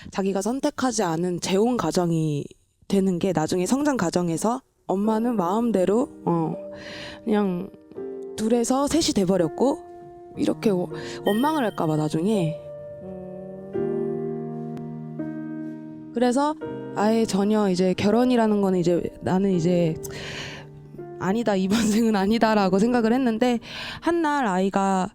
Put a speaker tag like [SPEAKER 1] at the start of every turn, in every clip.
[SPEAKER 1] 자기가 선택하지 않은 재혼 가정이 되는 게 나중에 성장 과정에서 엄마는 마음대로 그냥 둘에서 셋이 돼버렸고 이렇게 원망을 할까봐 나중에. 그래서 아예 전혀 이제 결혼이라는 거는 이제 나는 이제 아니다, 이번 생은 아니다라고 생각을 했는데 한날 아이가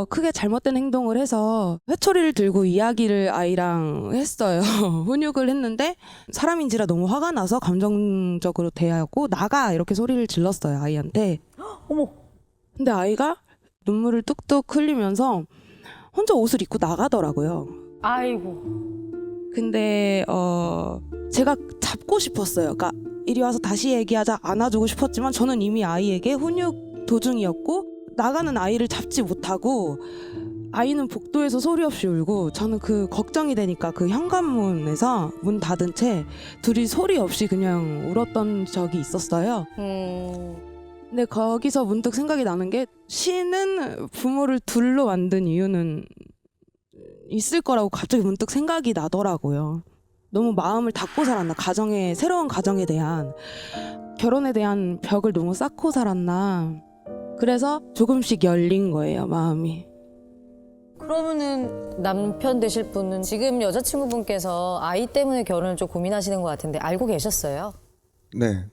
[SPEAKER 1] 크게 잘못된 행동을 해서 회초리를 들고 이야기를 아이랑 했어요. 훈육을 했는데 사람인지라 너무 화가 나서 감정적으로 대하고 나가 이렇게 소리를 질렀어요, 아이한테.
[SPEAKER 2] 어머.
[SPEAKER 1] 근데 아이가 눈물을 뚝뚝 흘리면서 혼자 옷을 입고 나가더라고요.
[SPEAKER 2] 아이고.
[SPEAKER 1] 근데 제가 잡고 싶었어요. 그러니까 이리 와서 다시 얘기하자, 안아주고 싶었지만 저는 이미 아이에게 훈육 도중이었고 나가는 아이를 잡지 못하고 아이는 복도에서 소리 없이 울고 저는 그 걱정이 되니까 그 현관문에서 문 닫은 채 둘이 소리 없이 그냥 울었던 적이 있었어요. 근데 거기서 문득 생각이 나는 게 신은 부모를 둘로 만든 이유는 있을 거라고 갑자기 문득 생각이 나더라고요. 너무 마음을 닫고 살았나, 새로운 가정에 대한, 결혼에 대한 벽을 너무 쌓고 살았나. 그래서 조금씩 열린 거예요, 마음이.
[SPEAKER 2] 그러면은 남편 되실 분은 지금 여자친구분께서 아이 때문에 결혼을 좀 고민하시는 것 같은데 알고 계셨어요?
[SPEAKER 3] 네.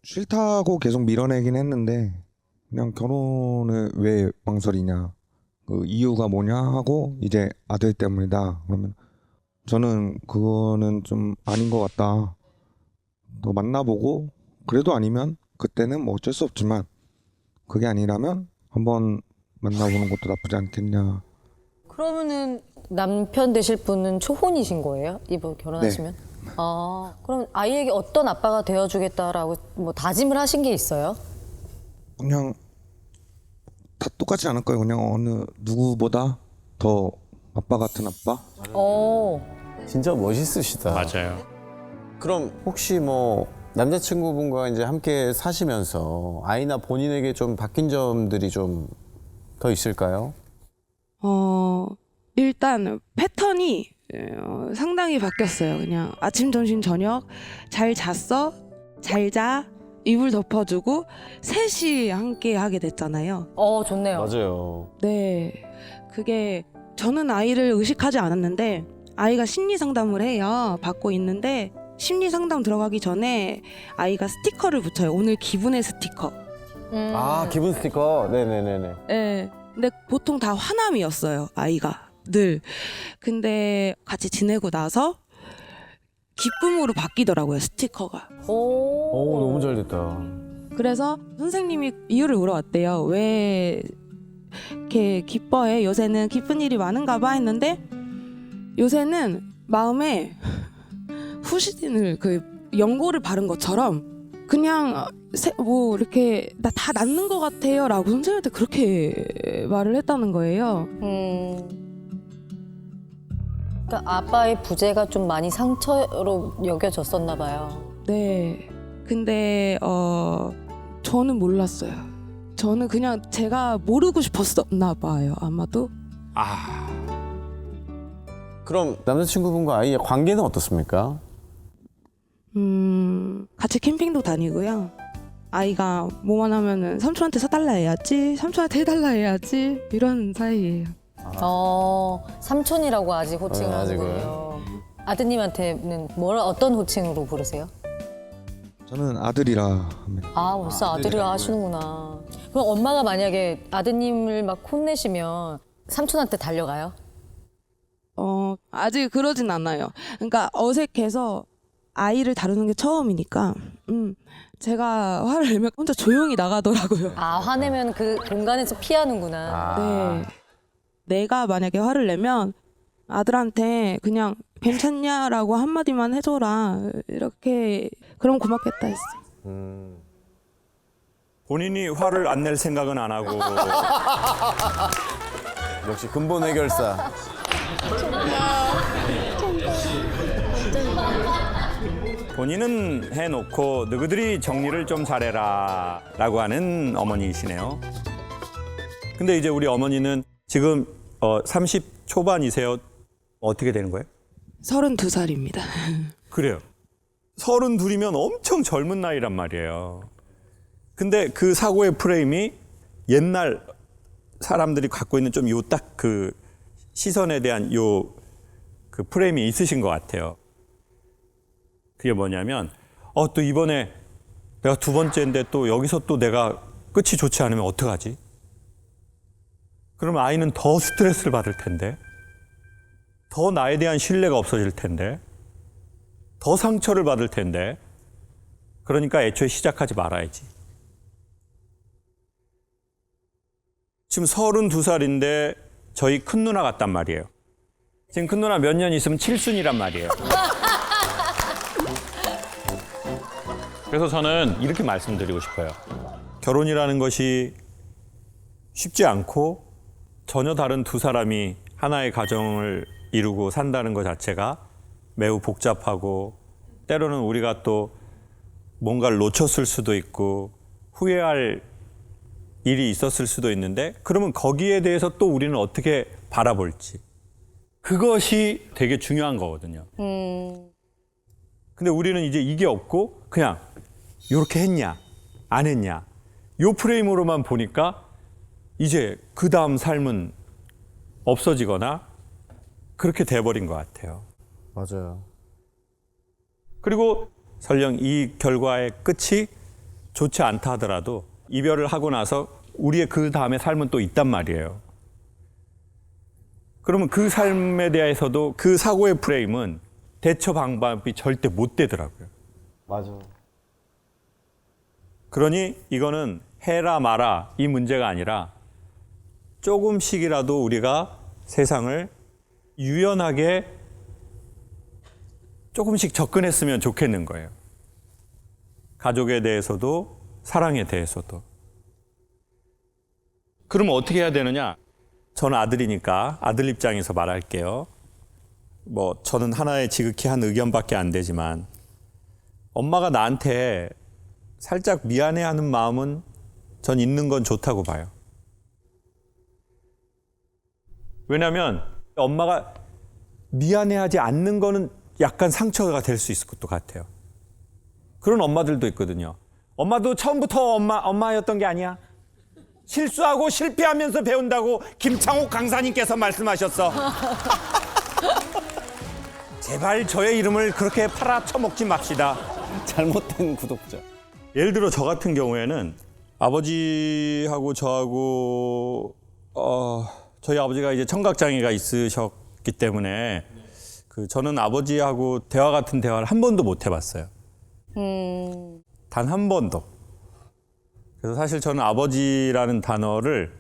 [SPEAKER 3] 싫다고 계속 밀어내긴 했는데 그냥 결혼을 왜 망설이냐, 그 이유가 뭐냐 하고 이제 아들 때문이다 그러면 저는 그거는 좀 아닌 것 같다. 더 만나보고 그래도 아니면 그때는 뭐 어쩔 수 없지만 그게 아니라면 한번 만나보는 것도 나쁘지 않겠냐.
[SPEAKER 2] 그러면은 남편 되실 분은 초혼이신 거예요? 이번 결혼하시면?
[SPEAKER 3] 네.
[SPEAKER 2] 그럼 아이에게 어떤 아빠가 되어주겠다라고 뭐 다짐을 하신 게 있어요?
[SPEAKER 3] 그냥 다 똑같지 않을까요? 그냥 어느 누구보다 더 아빠 같은 아빠?
[SPEAKER 4] 진짜 멋있으시다.
[SPEAKER 5] 맞아요.
[SPEAKER 4] 그럼 혹시 뭐 남자친구분과 이제 함께 사시면서 아이나 본인에게 좀 바뀐 점들이 좀 더 있을까요?
[SPEAKER 1] 일단 패턴이 상당히 바뀌었어요. 그냥 아침, 점심, 저녁 잘 잤어? 잘 자? 이불 덮어주고 셋이 함께 하게 됐잖아요.
[SPEAKER 2] 좋네요.
[SPEAKER 4] 맞아요.
[SPEAKER 1] 네, 그게 저는 아이를 의식하지 않았는데 아이가 심리 상담을 해요. 받고 있는데 심리 상담 들어가기 전에 아이가 스티커를 붙여요. 오늘 기분의 스티커.
[SPEAKER 4] 아, 기분 스티커. 네네네네.
[SPEAKER 1] 네, 근데 보통 다 화남이었어요, 아이가 늘. 근데 같이 지내고 나서 기쁨으로 바뀌더라고요, 스티커가.
[SPEAKER 4] 오, 너무 잘 됐다.
[SPEAKER 1] 그래서 선생님이 이유를 물어봤대요. 왜 이렇게 기뻐해? 요새는 기쁜 일이 많은가 봐 했는데 요새는 마음에 후시딘을 그 연고를 바른 것처럼 그냥 뭐 이렇게 나 다 낫는 것 같아요 라고 선생님한테 그렇게 말을 했다는 거예요.
[SPEAKER 2] 그러니까 아빠의 부재가 좀 많이 상처로 여겨졌었나 봐요.
[SPEAKER 1] 네. 근데 저는 몰랐어요. 저는 그냥 제가 모르고 싶었었나 봐요, 아마도.
[SPEAKER 4] 그럼 남자친구분과 아이의 관계는 어떻습니까?
[SPEAKER 1] 같이 캠핑도 다니고요. 아이가 뭐만 하면은 삼촌한테 사달라 해야지, 삼촌한테 해달라 해야지 이런 사이예요.
[SPEAKER 2] 삼촌이라고 아직 호칭을
[SPEAKER 4] 네, 아직은.
[SPEAKER 2] 하는군요. 아드님한테는 어떤 호칭으로 부르세요?
[SPEAKER 3] 저는 아들이라 합니다.
[SPEAKER 2] 벌써 아들이라 하시는구나. 그럼 엄마가 만약에 아드님을 막 혼내시면 삼촌한테 달려가요?
[SPEAKER 1] 아직 그러진 않아요. 그러니까 어색해서 아이를 다루는 게 처음이니까 제가 화를 내면 혼자 조용히 나가더라고요.
[SPEAKER 2] 화내면 그 공간에서 피하는구나.
[SPEAKER 1] 네. 내가 만약에 화를 내면 아들한테 그냥 괜찮냐라고 한마디만 해줘라. 이렇게 그럼 고맙겠다 했어요.
[SPEAKER 5] 본인이 화를 안 낼 생각은 안 하고
[SPEAKER 4] 역시 근본 해결사.
[SPEAKER 5] 본인은 해놓고 너희들이 정리를 좀 잘해라 라고 하는 어머니이시네요. 근데 이제 우리 어머니는 지금 30 초반이세요. 어떻게 되는 거예요?
[SPEAKER 1] 32살입니다.
[SPEAKER 5] 그래요. 32이면 엄청 젊은 나이란 말이에요. 근데 그 사고의 프레임이 옛날 사람들이 갖고 있는 좀 요 딱 그 시선에 대한 요 그 프레임이 있으신 것 같아요. 그게 뭐냐면 또 이번에 내가 두 번째인데 또 여기서 또 내가 끝이 좋지 않으면 어떡하지? 그러면 아이는 더 스트레스를 받을 텐데, 더 나에 대한 신뢰가 없어질 텐데, 더 상처를 받을 텐데, 그러니까 애초에 시작하지 말아야지. 지금 32살인데 저희 큰 누나 같단 말이에요. 지금 큰 누나 몇 년 있으면 칠순이란 말이에요. 그래서 저는 이렇게 말씀드리고 싶어요. 결혼이라는 것이 쉽지 않고 전혀 다른 두 사람이 하나의 가정을 이루고 산다는 것 자체가 매우 복잡하고 때로는 우리가 또 뭔가를 놓쳤을 수도 있고 후회할 일이 있었을 수도 있는데 그러면 거기에 대해서 또 우리는 어떻게 바라볼지 그것이 되게 중요한 거거든요. 근데 우리는 이제 이게 없고 그냥 이렇게 했냐 안 했냐 요 프레임으로만 보니까 이제 그 다음 삶은 없어지거나 그렇게 돼버린 것 같아요.
[SPEAKER 4] 맞아요.
[SPEAKER 5] 그리고 설령 이 결과의 끝이 좋지 않다 하더라도 이별을 하고 나서 우리의 그 다음의 삶은 또 있단 말이에요. 그러면 그 삶에 대해서도 그 사고의 프레임은 대처 방법이 절대 못 되더라고요.
[SPEAKER 4] 맞아.
[SPEAKER 5] 그러니 이거는 해라 마라 이 문제가 아니라 조금씩이라도 우리가 세상을 유연하게 조금씩 접근했으면 좋겠는 거예요. 가족에 대해서도 사랑에 대해서도. 그러면 어떻게 해야 되느냐? 저는 아들이니까 아들 입장에서 말할게요. 뭐 저는 하나의 지극히 한 의견밖에 안 되지만 엄마가 나한테 살짝 미안해하는 마음은 전 있는 건 좋다고 봐요. 왜냐하면 엄마가 미안해하지 않는 거는 약간 상처가 될 수 있을 것도 같아요. 그런 엄마들도 있거든요. 엄마도 처음부터 엄마였던 게 아니야. 실수하고 실패하면서 배운다고 김창옥 강사님께서 말씀하셨어. 제발 저의 이름을 그렇게 팔아쳐먹지 맙시다.
[SPEAKER 4] 잘못된 구독자.
[SPEAKER 5] 예를 들어 저 같은 경우에는 아버지하고 저하고 저희 아버지가 이제 청각장애가 있으셨기 때문에 저는 아버지하고 대화 같은 대화를 한 번도 못 해봤어요. 단 한 번도. 그래서 사실 저는 아버지라는 단어를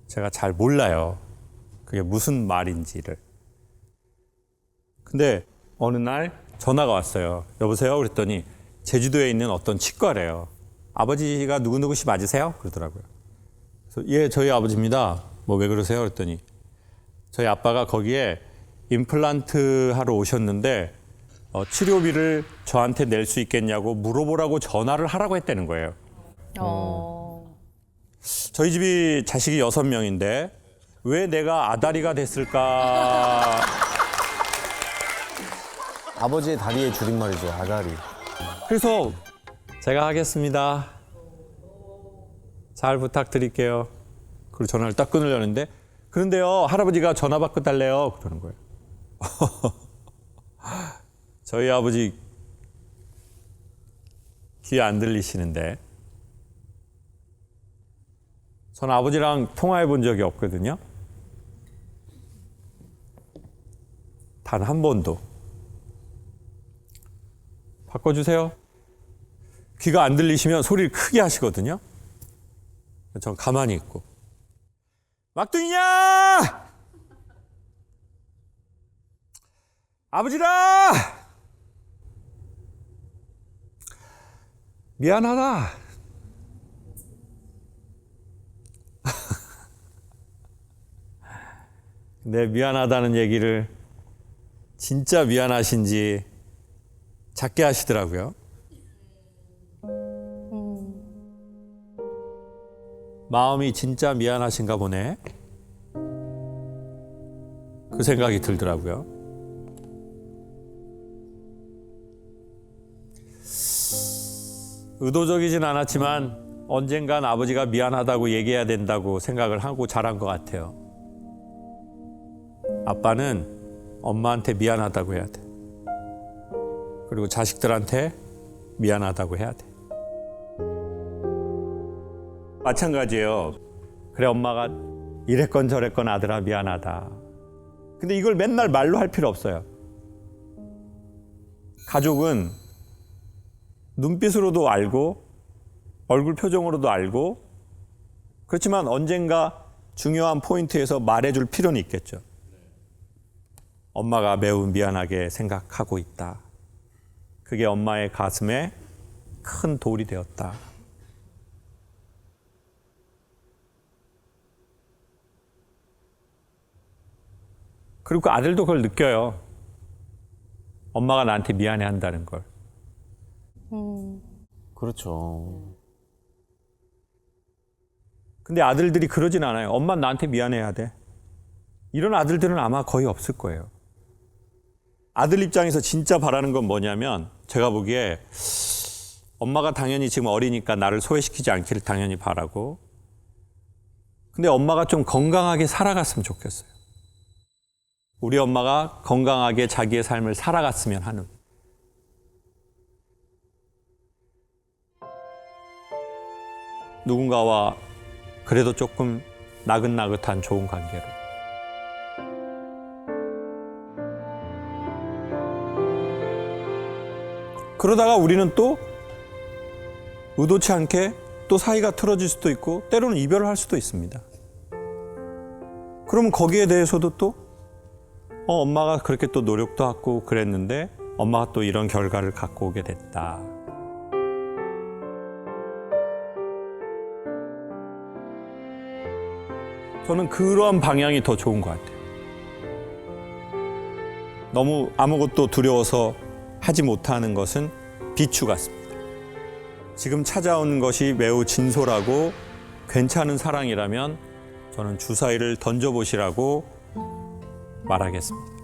[SPEAKER 5] 제가 잘 몰라요. 그게 무슨 말인지를. 근데 어느 날 전화가 왔어요. 여보세요? 그랬더니 제주도에 있는 어떤 치과래요. 아버지가 누구누구 씨 맞으세요? 그러더라고요. 그래서 예, 저희 아버지입니다. 뭐 왜 그러세요? 그랬더니 저희 아빠가 거기에 임플란트 하러 오셨는데 치료비를 저한테 낼 수 있겠냐고 물어보라고 전화를 하라고 했다는 거예요. 저희 집이 자식이 6명인데 왜 내가 아다리가 됐을까?
[SPEAKER 4] 아버지의 다리의 줄임말이죠. 아다리.
[SPEAKER 5] 그래서 제가 하겠습니다. 잘 부탁드릴게요. 그리고 전화를 딱 끊으려는데 그런데요 할아버지가 전화 받고 달래요. 그러는 거예요. 저희 아버지 귀 안 들리시는데 전 아버지랑 통화해 본 적이 없거든요. 단 한 번도. 바꿔주세요. 귀가 안 들리시면 소리를 크게 하시거든요. 전 가만히 있고. 막둥이냐! 아버지라! 미안하다. 내 미안하다는 얘기를 진짜 미안하신지 작게 하시더라고요. 마음이 진짜 미안하신가 보네. 그 생각이 들더라고요. 의도적이진 않았지만 언젠간 아버지가 미안하다고 얘기해야 된다고 생각을 하고 자란 것 같아요. 아빠는 엄마한테 미안하다고 해야 돼. 그리고 자식들한테 미안하다고 해야 돼. 마찬가지예요. 그래, 엄마가 이랬건 저랬건 아들아 미안하다. 근데 이걸 맨날 말로 할 필요 없어요. 가족은 눈빛으로도 알고 얼굴 표정으로도 알고, 그렇지만 언젠가 중요한 포인트에서 말해줄 필요는 있겠죠. 엄마가 매우 미안하게 생각하고 있다. 그게 엄마의 가슴에 큰 돌이 되었다. 그리고 그 아들도 그걸 느껴요. 엄마가 나한테 미안해 한다는 걸.
[SPEAKER 4] 그렇죠.
[SPEAKER 5] 근데 아들들이 그러진 않아요. 엄마 나한테 미안해야 돼. 이런 아들들은 아마 거의 없을 거예요. 아들 입장에서 진짜 바라는 건 뭐냐면, 제가 보기에 엄마가 당연히 지금 어리니까 나를 소외시키지 않기를 당연히 바라고, 근데 엄마가 좀 건강하게 살아갔으면 좋겠어요. 우리 엄마가 건강하게 자기의 삶을 살아갔으면 하는. 누군가와 그래도 조금 나긋나긋한 좋은 관계로. 그러다가 우리는 또 의도치 않게 또 사이가 틀어질 수도 있고 때로는 이별을 할 수도 있습니다. 그러면 거기에 대해서도 또 엄마가 그렇게 또 노력도 하고 그랬는데 엄마가 또 이런 결과를 갖고 오게 됐다. 저는 그러한 방향이 더 좋은 것 같아요. 너무 아무것도 두려워서 하지 못하는 것은 비추 같습니다. 지금 찾아온 것이 매우 진솔하고 괜찮은 사랑이라면 저는 주사위를 던져보시라고 말하겠습니다.